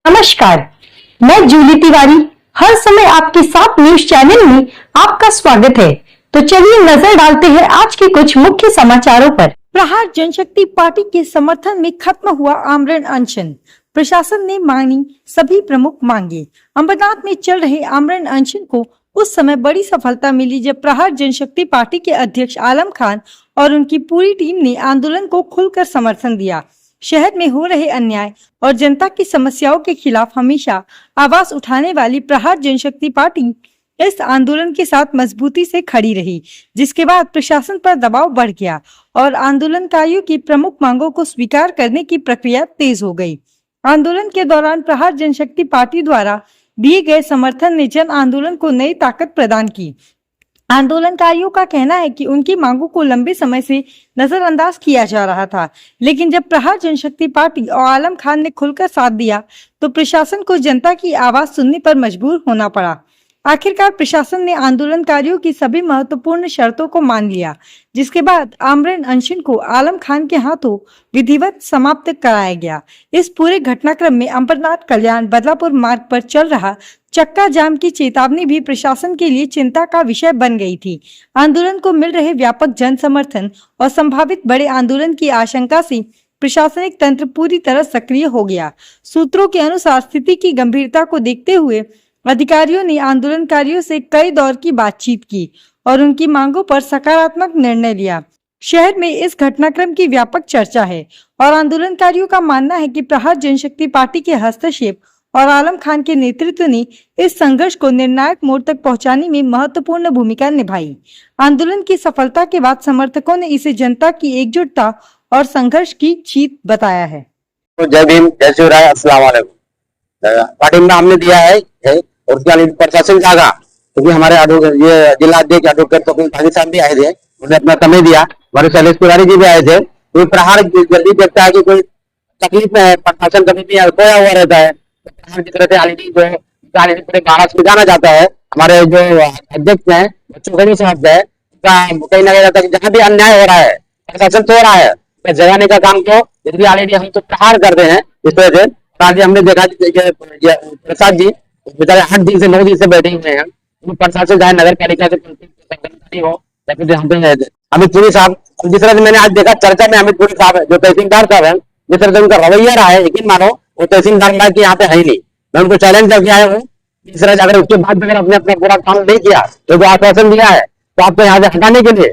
नमस्कार, मैं जूली तिवारी हर समय आपके साथ न्यूज चैनल में आपका स्वागत है। तो चलिए नजर डालते हैं आज के कुछ मुख्य समाचारों पर। प्रहार जनशक्ति पार्टी के समर्थन में खत्म हुआ आमरण अनशन, प्रशासन ने मानी सभी प्रमुख मांगे। अंबरनाथ में चल रहे आमरण अनशन को उस समय बड़ी सफलता मिली जब प्रहार जनशक्ति पार्टी के अध्यक्ष आलम खान और उनकी पूरी टीम ने आंदोलन को खुलकर समर्थन दिया। शहर में हो रहे अन्याय और जनता की समस्याओं के खिलाफ हमेशा आवाज उठाने वाली प्रहार जनशक्ति पार्टी इस आंदोलन के साथ मजबूती से खड़ी रही, जिसके बाद प्रशासन पर दबाव बढ़ गया और आंदोलनकारियों की प्रमुख मांगों को स्वीकार करने की प्रक्रिया तेज हो गई। आंदोलन के दौरान प्रहार जनशक्ति पार्टी द्वारा दिए गए समर्थन ने जन आंदोलन को नई ताकत प्रदान की। आंदोलनकारियों का कहना है कि उनकी मांगों को लंबे समय से नजरअंदाज किया जा रहा था, लेकिन जब प्रहार जनशक्ति पार्टी और आलम खान ने खुलकर साथ दिया तो प्रशासन को जनता की आवाज सुनने पर मजबूर होना पड़ा। आखिरकार प्रशासन ने आंदोलनकारियों की सभी महत्वपूर्ण शर्तों को मान लिया, जिसके बाद आमरण अनशन को आलम खान के हाथों विधिवत समाप्त कराया गया। इस पूरे घटनाक्रम में अंबरनाथ कल्याण बदलापुर मार्ग पर चल रहा चक्का जाम की चेतावनी भी प्रशासन के लिए चिंता का विषय बन गई थी। आंदोलन को मिल रहे व्यापक जन समर्थन और संभावित बड़े आंदोलन की आशंका से प्रशासनिक तंत्र पूरी तरह सक्रिय हो गया। सूत्रों के अनुसार स्थिति की गंभीरता को देखते हुए अधिकारियों ने आंदोलनकारियों से कई दौर की बातचीत की और उनकी मांगों पर सकारात्मक निर्णय लिया। शहर में इस घटनाक्रम की व्यापक चर्चा है और आंदोलनकारियों का मानना है कि प्रहार जनशक्ति पार्टी के हस्तक्षेप और आलम खान के नेतृत्व ने इस संघर्ष को निर्णायक मोड़ तक पहुंचाने में महत्वपूर्ण भूमिका निभाई। आंदोलन की सफलता के बाद समर्थकों ने इसे जनता की एकजुटता और संघर्ष की जीत बताया है। जय भीम, जय शिवराय, अस्सलाम वालेकुम। पार्टी में हमने दिया है और उसके लिए प्रशासन जागा, क्योंकि हमारे ये जिला अध्यक्ष एडवोकेट तो भागी साहब भी आए थे, उन्होंने अपना समय दिया। हमारे शैलेश तिवारी जी भी आए थे। कोई प्रहार जल्दी देखता है कि कोई तकलीफ में है, प्रशासन कभी भी खोया हुआ रहता है। प्रहार की तरह से ऑलरेडी जो पूरे महाराष्ट्र में जाना जाता है। हमारे जो अध्यक्ष हैं बच्चों साहब है, कहीं ना कहीं रहता है कि जहाँ भी अन्याय हो रहा है प्रशासन सो रहा है, जगाने का काम क्यों, इसलिए ऑलरेडी हम तो प्रहार करते हैं। इस तरह से आज हमने देखा प्रसाद जी बेचारे 8 दिन से 9 दिन से बैठे हुए हैं। प्रशासन चाहे नगर पालिका से हो, अमित पुरी साहब, जिस तरह से मैंने आज देखा चर्चा में अमित पुरी साहब है जो तहसीलदार साहब है, जिस तरह से उनका रवैया रहा है, यकीन मानो वो तहसीलदार लाइक यहाँ पे है ही नहीं। मैं उनको चैलेंज करके आया हूँ, इस तरह से अगर उसके बाद अगर अपने अपना पूरा काम नहीं किया तो जो आश्वासन दिया है तो आपको यहाँ से हटाने के लिए,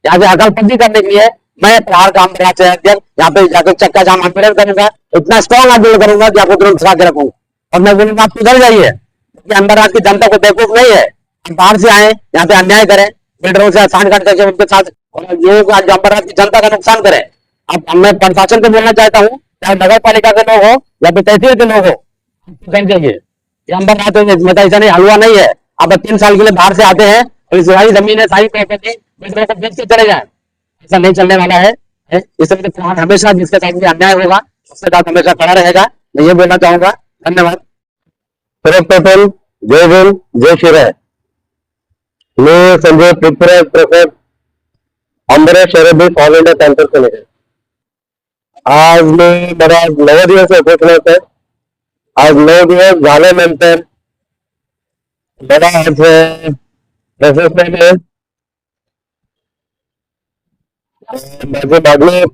यहाँ से अकलपंदी करने के लिए मैं प्रहार काम यहाँ पे जाकर चक्का जाम आंदोलन करूंगा, इतना स्ट्रॉन्ग आंदोलन करूंगा कि आपको तुरंत फंसा के रखूंगा। और मैं बोलूंगा आप सुधर जाइए, क्योंकि अंबरनाथ की जनता को बेवकूफ नहीं है, बाहर से आए यहाँ पे अन्याय करें, बिल्डरों से आसान काट करके उनके साथ लोगों को अंबरनाथ की जनता का नुकसान करें। अब मैं प्रशासन को बोलना चाहता हूँ, चाहे नगर पालिका के लोग हो या फिर तहसील के लोग हो, अंबरनाथ मतलब ऐसा नहीं हलवा नहीं है। अब 3 साल के लिए बाहर से आते हैं और इस सारी जमीन है सारी प्रॉपर्टी बेच के चले जाए, ऐसा नहीं चलने वाला है। इस तरह से हमेशा जिसके साथ भी अन्याय होगा उसके साथ हमेशा खड़ा रहेगा। मैं ये बोलना चाहूंगा। धन्यवाद। सर्वप्रथम जय भीम, जय शिवराय। मैं संजय पृथ्वीराज प्रसाद, अंबरा शहर ऑल इंडिया कैंपर से लेकर आज मी मला 9 दिवस ऑफिसला आहे। आज 9 दिवस झाल्यानंतर मला आज प्रशासनाने माझी मागणी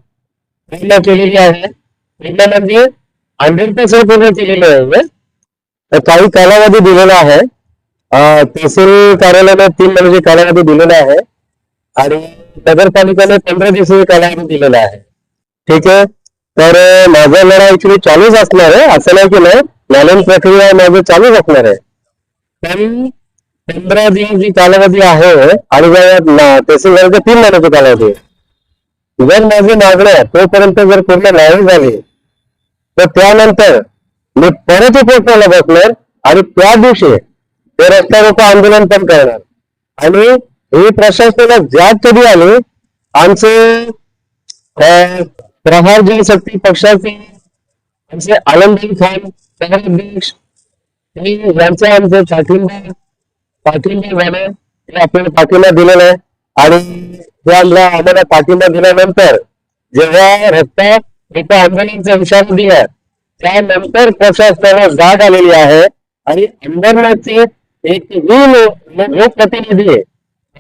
पूर्ण केलेली आहे। पूर्ण म्हणजे 100% पूर्ण केलेली आहे। काही कालावधी दिलेला आहे, तहसील कार्यालयाने 3 महिन्याचा कालावधी दिलेला आहे आणि नगरपालिकेने 15 दिवसाचा कालावधी दिलेला आहे। ठीक आहे, तर माझा लढा ऍक्च्युली चालूच असणार आहे, असं नाही की नाही, न्यायालयीन प्रक्रिया माझं चालूच असणार आहे। पण 15 दिवस जी कालावधी आहे आणि तहसील कार्यालयाचा 3 महिन्याचा कालावधी आहे। जर माझी मागण्या तोपर्यंत जर पूर्ण नाही झाली तर त्यानंतर मी परत उपोषणाला बसणार आणि त्या दिवशी ते रस्ता रोको आंदोलन पण करणार। आणि ही प्रशासनाला जाग कधी आली, आमचे प्रहार जनशक्ती पक्षाचे आमचे आलमगीर खान नगराध्यक्ष यांचा आमचे पाठिंबा आपल्याला पाठिंबा दिलेला आहे। आणि आम्हाला पाठिंबा दिल्यानंतर जेव्हा रस्ता आंदोलनाचा इशारा दिला त्यानंतर प्रशासनाला जाग आलेली आहे आणि अंबरनाथचे एकही लोकप्रतिनिधी आहे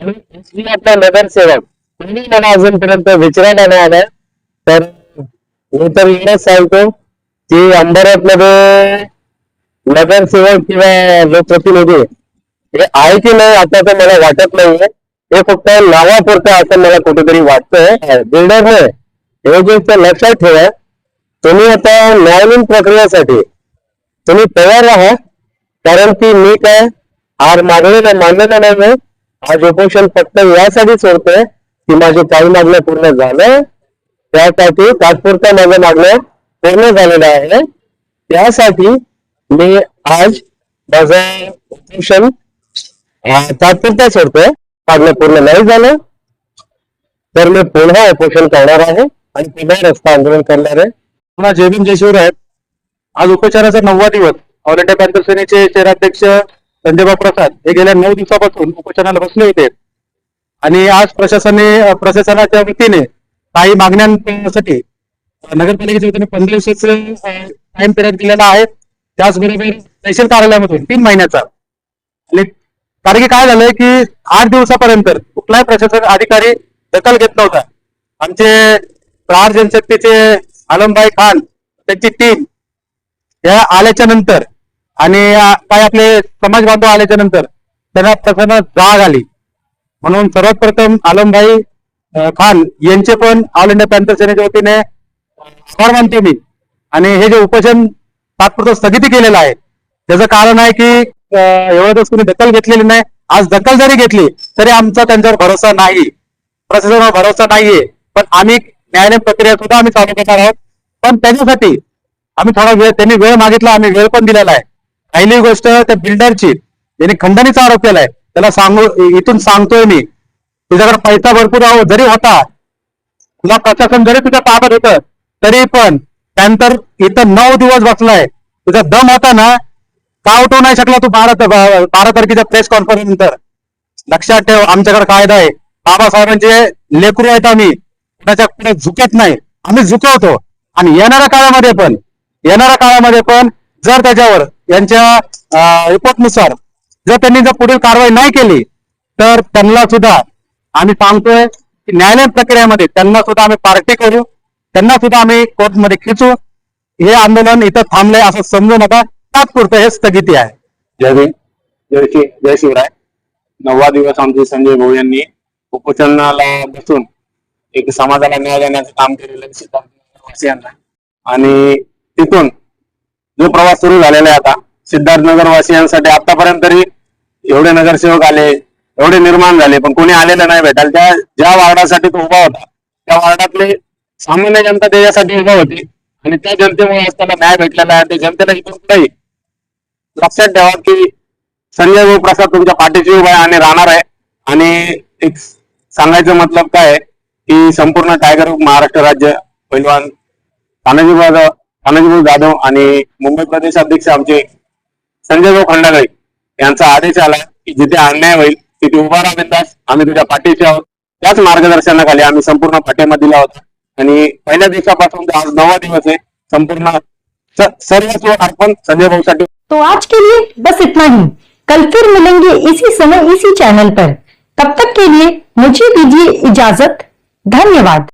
आणि एकही आपला नगरसेवक कोणी मला अजूनपर्यंत विचारायला नाही आला. तर मी तर एवढंच सांगतो की अंबरनाथमध्ये नगरसेवक किंवा लोकप्रतिनिधी हे आहे की नाही आता तर मला वाटत नाहीये. हे फक्त नावापुरतं असं मला कुठेतरी वाटतंय. बिल्डरने हे गोष्ट लक्षात ठेवा, तुम्ही आता न्यायालयीन प्रक्रियेसाठी तुम्ही तयार राहा. कारण की मी काय हार मानलेलं नाही. आज उपोषण फक्त यासाठी सोडतोय की माझी काही मागण्या पूर्ण झालं, त्यासाठी तात्पुरता माझ्या मागण्या पूर्ण झालेल्या आहे. त्यासाठी मी आज माझं उपोषण तात्पुरता सोडतोय. मागणं पूर्ण नाही झालं तर मी पुन्हा उपोषण करणार आहे आणि पुन्हा रस्ता आंदोलन करणार आहे. पुन्हा जय भीम जय शिवराय. आज उपचाराचा 9वा दिवस. ऑल इंडिया पॅन्थर सेनेचे शहराध्यक्ष संजयभाऊ प्रसाद हे गेल्या 9 दिवसापासून उपोषणाला बसले होते आणि आज प्रशासनाच्या वतीने काही मागण्यांसाठी नगरपालिकेच्या वतीने 15 दिवसाचं टाइम पिरियड दिलेला आहे. त्याचबरोबर तहसील कार्यालयामधून 3 महिन्याचा. आणि कारण की काय झालंय की 8 दिवसापर्यंत कुठलाही प्रशासन अधिकारी दखल घेत नव्हता. आमचे प्रहार जनशक्तीचे आलमभाई खान त्यांची टीम या आल्याच्या नंतर आणि काय आपले समाज बांधव आल्याच्या नंतर त्यांना प्रशासनात जाग आली. म्हणून सर्वात प्रथम आलमभाई खान यांचे पण ऑल इंडिया पॅन्थर सेनेच्या वतीने आभार मानतो मी. आणि हे जे उपोषण तात्पुरतं स्थगिती केलेलं आहे त्याचं कारण आहे की एवढं दिवस कोणी दखल घेतलेली नाही. आज दखल जरी घेतली तरी आमचा त्यांच्यावर भरोसा नाही, प्रशासनावर भरोसा नाहीये. पण आम्ही न्यायालयीन प्रक्रिया सुद्धा आम्ही चालू करणार आहोत. पण त्याच्यासाठी आम्ही थोडा वेळ, त्यांनी वेळ मागितला, आम्ही वेळ पण दिलेला आहे. पहिली गोष्ट त्या बिल्डरची ज्यांनी खंडणीचा आरोप केलाय त्याला इथून सांगतोय मी, तुझ्याकडे पैसा भरपूर जरी होता, तुला प्रशासन जरी तुझ्या ताब्यात होतं तरी पण त्यानंतर इथं 9 दिवस बसलाय. तुझा दम होता ना, का उठवू नाही शकला तू 12 तारखेच्या प्रेस कॉन्फरन्स नंतर. लक्षात ठेव, आमच्याकडे कायदा आहे. बाबासाहेबांचे लेकरू आहेत आम्ही, त्याच्याकडे झुकत नाही, आम्ही झुकवतो. आणि येणाऱ्या काळामध्ये पण जर त्याच्यावर यांच्या रिपोर्टनुसार जर त्यांनी पुढील कारवाई नाही केली तर त्यांना सुद्धा आम्ही सांगतोय की न्यायालयीन प्रक्रियेमध्ये त्यांना सुद्धा आम्ही पार्टी करू, त्यांना सुद्धा आम्ही कोर्टमध्ये खिचू. हे आंदोलन इथं थांबलंय असं समजू नका, तात्पुरतं हे स्थगिती आहे. जय भीम जय शिवराय. 9वा दिवस आमचे संजय भाऊ यांनी उपोषणाला बसून एक समाजाला न्याय देण्याचं काम केलेलं आहे सिद्धार्थनगरवासियांना. आणि तिथून जो प्रवास सुरू झालेला आहे आता सिद्धार्थनगरवासियांसाठी, आतापर्यंत तरी एवढे नगरसेवक आले, एवढे निर्माण झाले, पण कोणी आलेलं नाही भेटायला. ज्या वार्डासाठी तो उभा होता त्या वार्डातले सामान्य जनता त्याच्यासाठी उभा होती आणि त्या जनतेमुळे आज त्याला न्याय भेटलेला आहे. त्या जनतेला इथून कुठेही लक्षात ठेवा की संजय भाऊ प्रसाद तुमच्या पाठीशी उभा आहे आणि राहणार आहे. आणि एक सांगायचं मतलब काय आहे की संपूर्ण टायगर महाराष्ट्र राज्य पैलवान तानाजीभाऊ जाधव आणि मुंबई प्रदेश अध्यक्ष आमचे संजय भाऊ खंडागळे यांचा आदेश आला की जिथे अन्याय होईल तिथे उभा राहा बिंदास, आम्ही तुझ्या पाठीशी आहोत. त्याच मार्गदर्शनाखाली आम्ही संपूर्ण पाठिंबा दिला होता आणि पहिल्या दिवसापासून आज 9वा दिवस आहे. संपूर्ण सर्व अर्पण संजय भाऊ साठी. तो आज के लिए बस इतना ही. कल फिर मिलेंगे इसी समय इसी चैनल पर. तब तक के लिए मुझे दीजिए इजाजत. धन्यवाद.